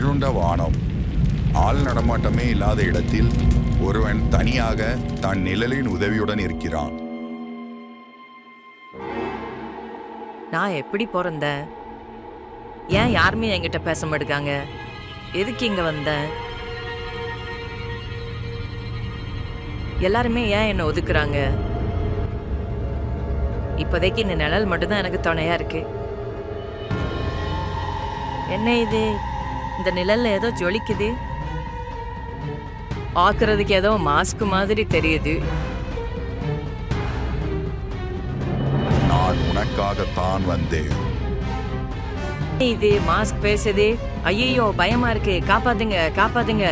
இருண்ட வானம், ஆள் நடமாட்டமே இல்லாத இடத்தில் ஒருவன் தனியாக தன் நிழலின் உதவியுடன் இருக்கிறான். நான் எப்படி பிறந்தேன்? ஏன் யாருமே என்கிட்ட பேச மாட்டேங்காங்க? எதுக்கு இங்க வந்தேன்? எல்லாருமே ஏன் என்னை ஒதுக்குறாங்க? இப்போதைக்கு இந்த நிழல் மட்டும்தான் எனக்கு துணையா இருக்கு. என்ன இது? இந்த நிழல்ல ஏதோ ஜொலிக்குது. பார்க்கறதுக்கு ஏதோ மாஸ்க் மாதிரி தெரியுது. நான் உனக்காகத்தான் வந்தேன். இது மாஸ்க் பேசுது. ஐயோ பயமா இருக்கு, காப்பாத்துங்க காப்பாத்துங்க.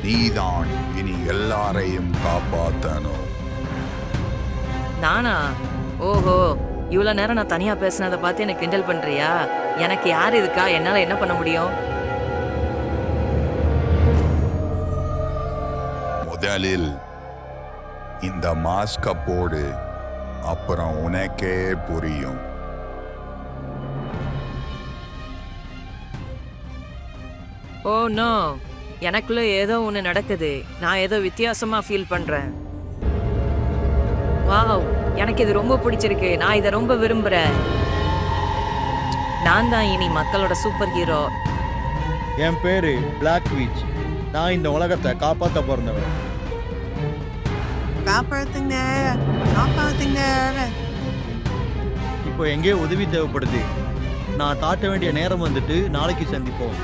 நீதான் இனி எல்லாரையும் காப்பாத்தணும். நானா? ஓஹோ, இவ்வளவு நேரம் நான் தனியா பேசினதை பார்த்து எனக்கு கிண்டல் பண்றியா? எனக்கு யார் இருக்கா? என்னால என்ன பண்ண முடியும்? முதலில் இந்த மாஸ்க போடு, அப்புறம் உனக்கே புரியும். ஓ நோ, எனக்குள்ள ஏதோ ஒன்று நடக்குது. நான் ஏதோ வித்தியாசமா ஃபீல் பண்றேன். வாவ், எனக்கு இது ரொம்ப பிடிச்சிருக்கு. நான் இதை ரொம்ப விரும்புறேன். நான் தான் இனி மக்களோட சூப்பர் ஹீரோ. என் பேரு பிளாக் விச். நான் இந்த உலகத்தை காப்பாற்ற பிறந்தவன். காப்பாத்துங்க காப்பாத்துங்க. இப்போ எங்கேயோ உதவி தேவைப்படுது. நான் காட்ட வேண்டிய நேரம் வந்துட்டு. நாளைக்கு சந்திப்போம்.